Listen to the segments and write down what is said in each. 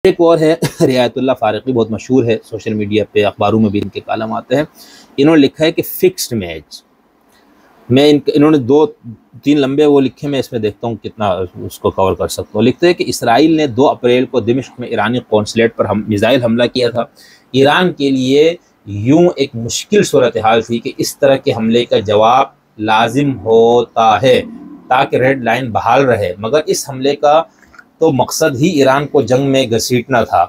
एक और है रियायतुल्लाह फ़ारूक़ी, बहुत मशहूर है, सोशल मीडिया पे अखबारों में भी इनके कालम आते हैं। इन्होंने लिखा है कि फ़िक्स्ड मैच, मैं इन्होंने 2-3 लंबे वो लिखे, मैं इसमें देखता हूँ कितना उसको कवर कर सकता हूँ। लिखते हैं कि इसराइल ने 2 अप्रैल को दिमिश्क में ईरानी कौंसलेट पर मिसाइल हमला किया था। ईरान के लिए यूं एक मुश्किल सूरत हाल थी कि इस तरह के हमले का जवाब लाजिम होता है ताकि रेड लाइन बहाल रहे, मगर इस हमले का तो मकसद ही ईरान को जंग में घसीटना था।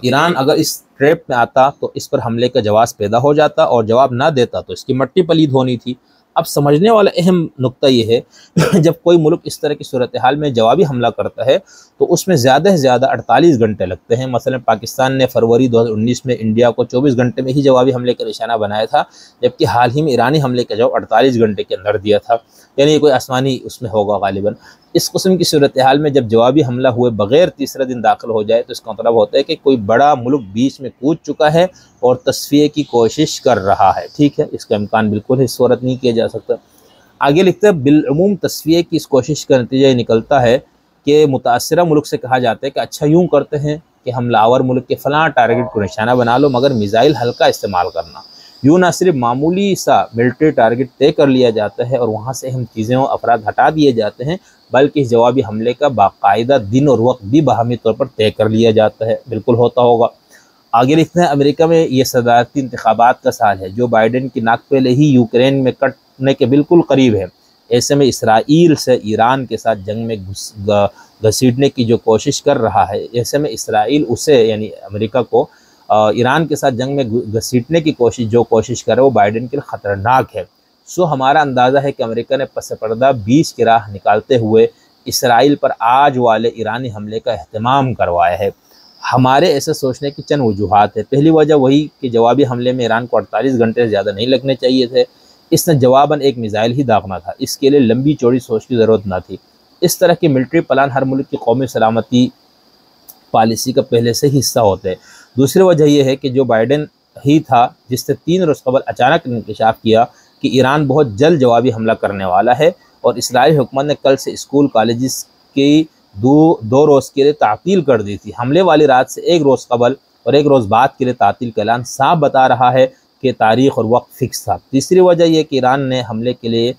ईरान अगर इस ट्रैप में आता तो इस पर हमले का जवाब पैदा हो जाता, और जवाब ना देता तो इसकी मट्टी पलीद होनी थी। अब समझने वाला अहम नुक्ता यह है जब कोई मुल्क इस तरह की सूरत हाल में जवाबी हमला करता है तो उसमें ज़्यादा से ज़्यादा 48 घंटे लगते हैं। मसलन पाकिस्तान ने फरवरी 2019 में इंडिया को 24 घंटे में ही जवाबी हमले का निशाना बनाया था, जबकि हाल ही में ईरानी हमले का जवाब 48 घंटे के अंदर दिया था। यानी कोई आसमानी उसमें होगा गालिबन। इस किस्म की सूरत हाल में जब जवाबी हमला हुए बगैर तीसरा दिन दाखिल हो जाए तो इसका मतलब होता है कि कोई बड़ा मुल्क बीच में कूद चुका है और तस्फिये की कोशिश कर रहा है। ठीक है, इसका इम्कान बिल्कुल ही सूरत नहीं किया जा सकता। आगे लिखते हैं, बिलअमूम तस्फिये की इस कोशिश का नतीजा निकलता है कि मुतासरा मुल्क से कहा जाता है कि अच्छा यूँ करते हैं कि हमलावर मुल्क के फ़लाँ टारगेट को निशाना बना लो, मगर मिसाइल हल्का इस्तेमाल करना। यूँ ना सिर्फ मामूली सा मिलिट्री टारगेट तय कर लिया जाता है और वहाँ से अहम चीज़ें और अफराद हटा दिए जाते हैं, बल्कि इस जवाबी हमले का बाकायदा दिन और वक्त भी बाहमी तौर पर तय कर लिया जाता है। बिल्कुल होता होगा। आगे लिखते हैं, अमेरिका में ये सदारती इंतखाबात का साल है। जो बाइडेन की नाक पहले ही यूक्रेन में कटने के बिल्कुल करीब है। ऐसे में इसराइल से ईरान के साथ जंग में घसीटने की जो कोशिश कर रहा है, ऐसे में इसराइल उसे यानी अमेरिका को ईरान के साथ जंग में घसीटने की कोशिश कर रहा है, वो बाइडेन के लिए ख़तरनाक है। सो हमारा अंदाज़ा है कि अमेरिका ने पस पर्दा बीच की राह निकालते हुए इसराइल पर आज वाले ईरानी हमले का एहतमाम करवाया है। हमारे ऐसे सोचने की चंद वजूहात है। पहली वजह वही कि जवाबी हमले में ईरान को 48 घंटे से ज़्यादा नहीं लगने चाहिए थे। इसने जवाबन एक मिसाइल ही दागना था। इसके लिए लंबी चौड़ी सोच की ज़रूरत ना थी। इस तरह के मिलिट्री प्लान हर मुल्क की कौमी सलामती पॉलिसी का पहले से ही हिस्सा होते हैं। दूसरी वजह यह है कि जो बाइडेन ही था जिसने 3 रोज़ कबल अचानक इंकशाफ किया कि ईरान बहुत जल्द जवाबी हमला करने वाला है, और इसराइली हुकूमत ने कल से स्कूल कॉलेजेस की दो रोज़ के लिए तातील कर दी थी। हमले वाली रात से 1 रोज़ कबल और 1 रोज़ बाद के लिए तातील का ऐलान साफ बता रहा है कि तारीख़ और वक्त फ़िक्स था। तीसरी वजह यह कि ईरान ने हमले के लिए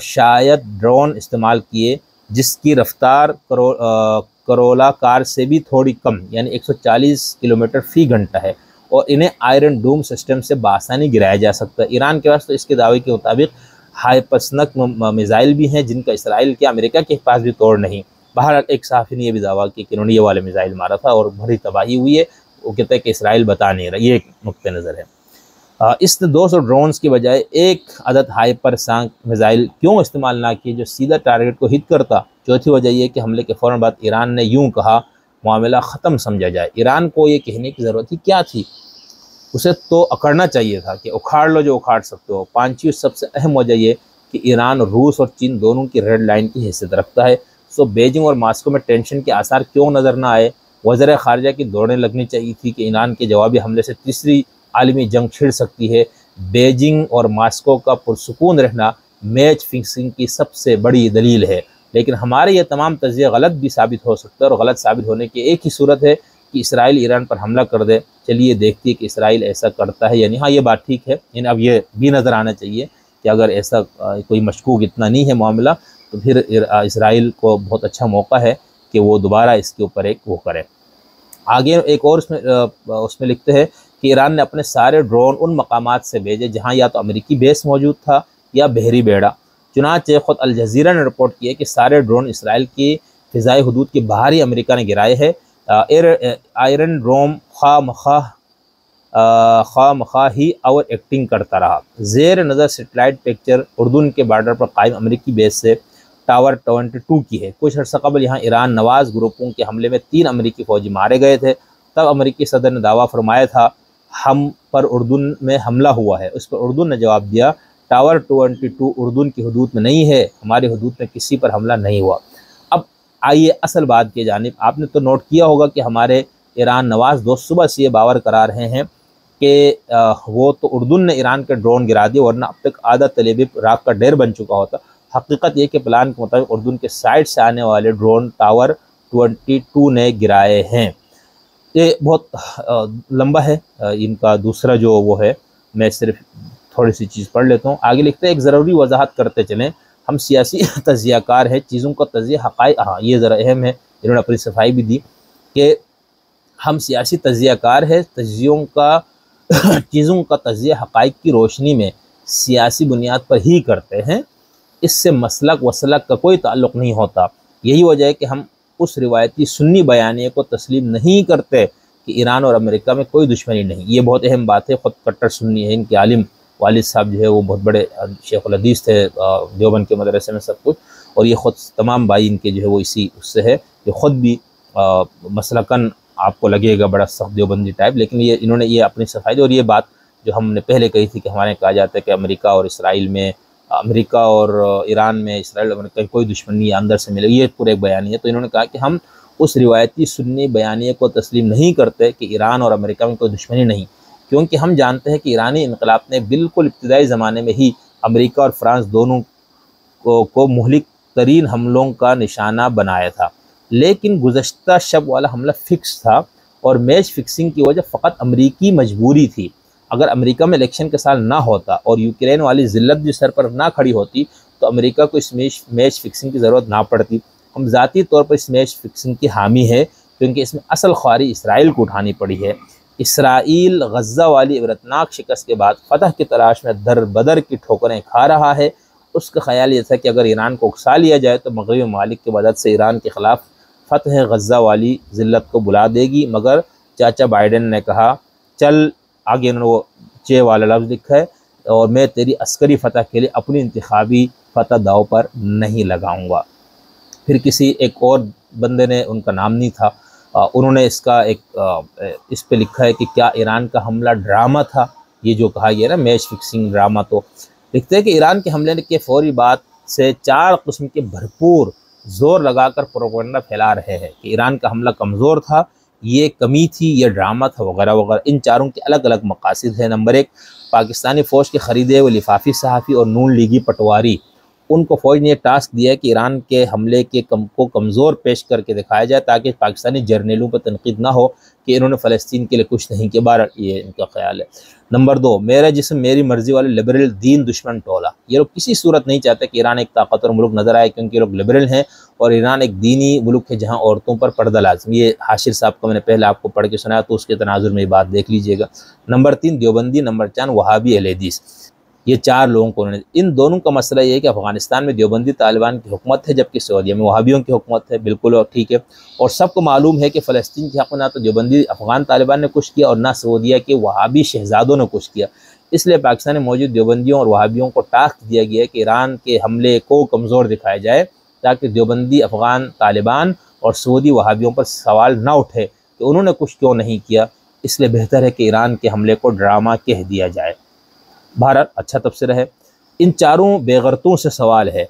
शायद ड्रोन इस्तेमाल किए जिसकी रफ्तार करोला कार से भी थोड़ी कम यानी 140 किलोमीटर फ़ी घंटा है, और इन्हें आयरन डूम सिस्टम से बासानी गिराया जा सकता है। ईरान के पास तो इसके दावे के मुताबिक हाइपरसोनिक मिसाइल भी हैं जिनका इसराइल के अमेरिका के पास भी तोड़ नहीं। बाहर एक साफ़ी ने यह भी दावा किया कि इन्होंने ये वाले मिसाइल मारा था और बड़ी तबाही हुई है। वो कहते हैं कि इसराइल बता नहीं रहा। ये एक नुक्ते नज़र है। इसने 200 ड्रोन्स की बजाय एक अदद हाइपरसोनिक मिसाइल क्यों इस्तेमाल ना किए जो सीधा टारगेट को हिट करता। चौथी वजह यह कि हमले के फ़ौरन बाद ईरान ने यूँ कहा मामला ख़त्म समझा जाए। ईरान को ये कहने की ज़रूरत ही क्या थी, उसे तो अकड़ना चाहिए था कि उखाड़ लो जो उखाड़ सकते हो। पांचवी सबसे अहम वजह यह कि ईरान रूस और चीन दोनों की रेड लाइन की हैसियत रखता है। सो बीजिंग और मास्को में टेंशन के आसार क्यों नज़र ना आए। वज़ीर ख़ारजा की दौड़ें लगनी चाहिए थी कि ईरान के जवाबी हमले से तीसरी आलमी जंग छिड़ सकती है। बीजिंग और मास्को का पुरसुकून रहना मैच फिक्सिंग की सबसे बड़ी दलील है। लेकिन हमारे ये तमाम तज़िया गलत भी साबित हो सकता है, और गलत साबित होने की एक ही सूरत है कि इसराइल ईरान पर हमला कर दे। चलिए देखती है कि इसराइल ऐसा करता है यानी। हाँ, ये बात ठीक है, यानी अब ये भी नज़र आना चाहिए कि अगर ऐसा कोई मशकूक इतना नहीं है मामला, तो फिर इसराइल को बहुत अच्छा मौका है कि वो दोबारा इसके ऊपर एक वो करे। आगे एक और उसमें लिखते हैं कि ईरान ने अपने सारे ड्रोन उन मकामात से भेजे जहाँ या तो अमेरिकी बेस मौजूद था या बहरी बेड़ा। चुनांचे ख़ुद अल जज़ीरा ने रिपोर्ट किया कि सारे ड्रोन इसराइल की फ़िज़ाई हदूद के बाहर ही अमेरिका ने गिराए हैं। आयरन ड्रोम खा मखा ही और एक्टिंग करता रहा। ज़ेर नज़र सेटेलाइट पिक्चर उर्दून के बॉर्डर पर कायम अमेरिकी बेस से टावर 22 की है। कुछ अर्सा कबल यहाँ ईरान नवाज़ ग्रुपों के हमले में 3 अमेरिकी फ़ौजी मारे गए थे। तब अमेरिकी सदर ने दावा फरमाया था हम पर उर्दून में हमला हुआ है। उस पर उर्दून ने जवाब दिया टावर 22 उर्दून की हदूद में नहीं है, हमारी हदूद में किसी पर हमला नहीं हुआ। अब आइए असल बात की जानिब। आपने तो नोट किया होगा कि हमारे ईरान नवाज़ दोस्त सुबह से ये बावर करा रहे हैं कि वो तो उर्दून ने ईरान के ड्रोन गिरा दिए, वरना अब तक आधा तल अवीव राख का ढेर बन चुका होता। हकीकत ये कि प्लान के मुताबिक उर्दून के साइड से आने वाले ड्रोन टावर 22 ने गिराए हैं। ये बहुत लंबा है इनका दूसरा जो वो है, मैं सिर्फ थोड़ी सी चीज़ पढ़ लेता हूँ। आगे लिखते हैं, एक ज़रूरी वजाहत करते चलें, हम सियासी तज्ज़ियाकार हैं, चीज़ों का तज्ज़िया हक़ाइक़, हाँ ये ज़रा अहम है, इन्होंने अपनी सफाई भी दी कि हम सियासी तज्ज़ियाकार है, तज्ज़ियों का चीज़ों का तज्ज़िया हक़ाइक़ की रोशनी में सियासी बुनियाद पर ही करते हैं, इससे मसलक वसलक का कोई ताल्लुक़ नहीं होता। यही वजह है कि हम उस रिवायती सुन्नी बयानिए को तस्लीम नहीं करते कि ईरान और अमेरिका में कोई दुश्मनी नहीं। ये बहुत अहम बात है, ख़ुद कट्टर सुन्नी है, इनके आलिम वालिद साहब जो है वो बहुत बड़े शेखुल हदीस थे देवबंद के मदरसे में सब कुछ, और ये ख़ुद तमाम भाई इनके जो है वो इसी उससे है, ये ख़ुद भी मसलकन आपको लगेगा बड़ा सख्त देवबंदी टाइप, लेकिन ये इन्होंने ये अपनी सफाई दी। और ये बात जो हमने पहले कही थी कि हमारे कहा जाता है कि अमेरिका और इसराइल में, अमेरिका और ईरान में, इसराइल और अमेरिका की कोई दुश्मनी अंदर से मिले, ये पूरा एक बयानी है। तो इन्होंने कहा कि हम उस रिवायती सुन्नी बयानिए को तस्लीम नहीं करते कि ईरान और अमेरिका में कोई दुश्मनी नहीं, क्योंकि हम जानते हैं कि ईरानी इनकलाब ने बिल्कुल इब्तदाई ज़माने में ही अमेरिका और फ्रांस दोनों को मुहलिक तरीन हमलों का निशाना बनाया था, लेकिन गुज़श्ता शब वाला हमला फ़िक्स था और मैच फ़िक्सिंग की वजह फ़कत अमरीकी मजबूरी थी। अगर अमेरिका में इलेक्शन के साल ना होता और यूक्रेन वाली ज़िल्लत भी सर पर ना खड़ी होती तो अमेरिका को इस मैच फ़िक्सिंग की ज़रूरत ना पड़ती। हम ज़ाती तौर पर इस मैच फ़िक्सिंग की हामी है, क्योंकि इसमें असल ख्वारी इसराइल को उठानी पड़ी है। इसराइल गज़ा वाली इबरतनाक शिकस्त के बाद फ़तह की तलाश में दर बदर की ठोकरें खा रहा है। उसका ख्याल ये था कि अगर ईरान को उकसा लिया जाए तो मगरबी ममालिक की मदद से ईरान के ख़िलाफ़ फ़तह गज़ा वाली ज़िल्लत को बुला देगी, मगर चाचा बाइडेन ने कहा चल, आगे इन्होंने वो चे वाला लफ्ज़ लिखा है, और मैं तेरी अस्करी फ़तह के लिए अपनी इंतखाबी फ़तह दाव पर नहीं लगाऊंगा। फिर किसी एक और बंदे ने, उनका नाम नहीं था, उन्होंने इसका एक इस पे लिखा है कि क्या ईरान का हमला ड्रामा था, ये जो कहा गया ना मैच फिक्सिंग ड्रामा। तो लिखते हैं कि ईरान के हमले के फौरी बाद से 4 किस्म के भरपूर जोर लगाकर प्रोपेगेंडा फैला रहे हैं कि ईरान का हमला कमज़ोर था, ये कमी थी, ये ड्रामा था, वगैरह वगैरह। इन चारों के अलग अलग मकासद हैं। नंबर 1, पाकिस्तानी फ़ौज के ख़रीदे हुए लिफाफी सहाफ़ी और नून लीगी पटवारी, उनको फ़ौज ने टास्क दिया है कि ईरान के हमले के को कमज़ोर पेश करके दिखाया जाए, ताकि पाकिस्तानी जर्नलों पर तनकीद ना हो कि इन्होंने फ़लस्तीन के लिए कुछ नहीं किया। बार ये इनका ख्याल है। नंबर 2, मेरा जिस्म मेरी मर्ज़ी वाले लिबरल दीन दुश्मन टोला। ये लोग किसी सूरत नहीं चाहते कि ईरान एक ताकतवर मुल्क नज़र आए, क्योंकि ये लोग लिबरल हैं और ईरान एक दीनी मुल्क है जहाँ औरतों पर पर्दा लाज़िम। ये हाशिर साहब को मैंने पहले आपको पढ़ के सुनाया, तो उसके तनाजुर में ये बात देख लीजिएगा। नंबर 3, देवबंदी। नंबर 4, वहाबी अहले हदीस। ये 4 लोगों को उन्होंने, इन दोनों का मसला ये है कि अफ़गानिस्तान में देवबंदी तालिबान की हुकूमत है, जबकि सऊदीया में वहाबियों की हुकूमत है। बिल्कुल और ठीक है। और सबको मालूम है कि फ़लस्तीन के हक़ में ना तो देवबंदी अफ़गान तालिबान ने कुछ किया और ना सऊदीया के वहाबी शहजादों ने कुछ किया। इसलिए पाकिस्तान में मौजूद देवबंदियों और वहाबियों को टास्क दिया गया है कि ईरान के हमले को कमज़ोर दिखाया जाए, ताकि देवबंदी अफ़गान तालिबान और सऊदी वहाबियों पर सवाल ना उठे कि उन्होंने कुछ क्यों नहीं किया। इसलिए बेहतर है कि ईरान के हमले को ड्रामा कह दिया जाए। बहरहाल अच्छा तबसरा है। इन चारों बेगरतों से सवाल है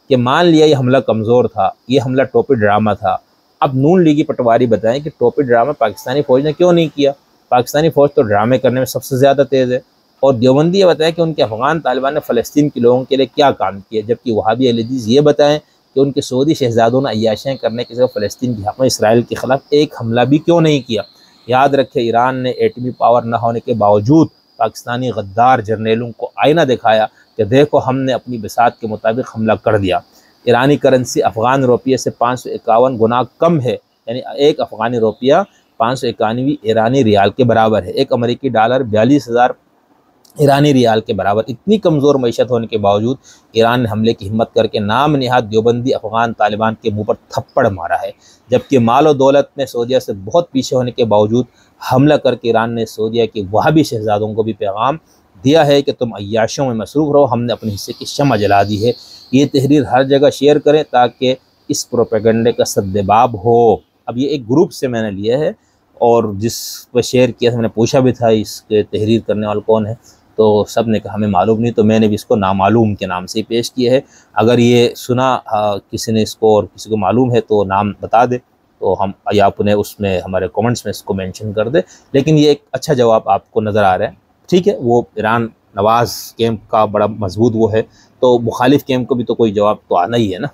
कि मान लिया ये हमला कमज़ोर था, ये हमला टोपी ड्रामा था, अब नून लीगी पटवारी बताएं कि टोपी ड्रामा पाकिस्तानी फ़ौज ने क्यों नहीं किया। पाकिस्तानी फ़ौज तो ड्रामे करने में सबसे ज़्यादा तेज़ है। और देवबंदी ये बताएं कि उनके अफ़गान तालिबान ने फ़लस्तीन के लोगों के लिए क्या काम किया, जबकि वहाबी अहले हदीस ये बताएं कि उनके सऊदी शहजादों ने अय्याशियाँ करने के सिवा फ़लस्तीन के हक़ में इसराइल के ख़िलाफ़ एक हमला भी क्यों नहीं किया। याद रखें, ईरान ने एटमी पावर न होने के बावजूद पाकिस्तानी गद्दार जर्नेलों को आईना दिखाया कि देखो हमने अपनी बिसात के मुताबिक हमला कर दिया। ईरानी करेंसी अफ़गान रुपये से 551 गुना कम है, यानी एक अफ़गानी रुपया 591 ईरानी रियाल के बराबर है। एक अमेरिकी डॉलर 42,000 ईरानी रियाल के बराबर। इतनी कमज़ोर मईशत होने के बावजूद ईरान ने हमले की हिम्मत करके नाम निहाद देवबंदी अफ़गान तालिबान के मुँह पर थप्पड़ मारा है, जबकि माल और दौलत में सऊदीया से बहुत पीछे होने के बावजूद हमला करके ईरान ने सऊदीया के वहाबी शहजादों को भी पैगाम दिया है कि तुम अय्याशों में मसरूफ़ रहो, हमने अपने हिस्से की शम्मा जला दी है। ये तहरीर हर जगह शेयर करें ताकि इस प्रोपेगेंडे का सद्देबाब हो। अब ये एक ग्रुप से मैंने लिया है और जिस पर शेयर किया था मैंने पूछा भी था इसके तहरीर करने वाला कौन है, तो सब ने कहा हमें मालूम नहीं, तो मैंने भी इसको नामालूम के नाम से ही पेश किया है। अगर ये सुना किसी ने इसको और किसी को मालूम है तो नाम बता दे, तो हम या आप उन्हें उसमें हमारे कमेंट्स में इसको मेंशन कर दे। लेकिन ये एक अच्छा जवाब आपको नज़र आ रहा है, ठीक है। वो ईरान नवाज़ कैंप का बड़ा मजबूत वो है, तो मुखालिफ कैंप को भी तो कोई जवाब तो आना ही है ना।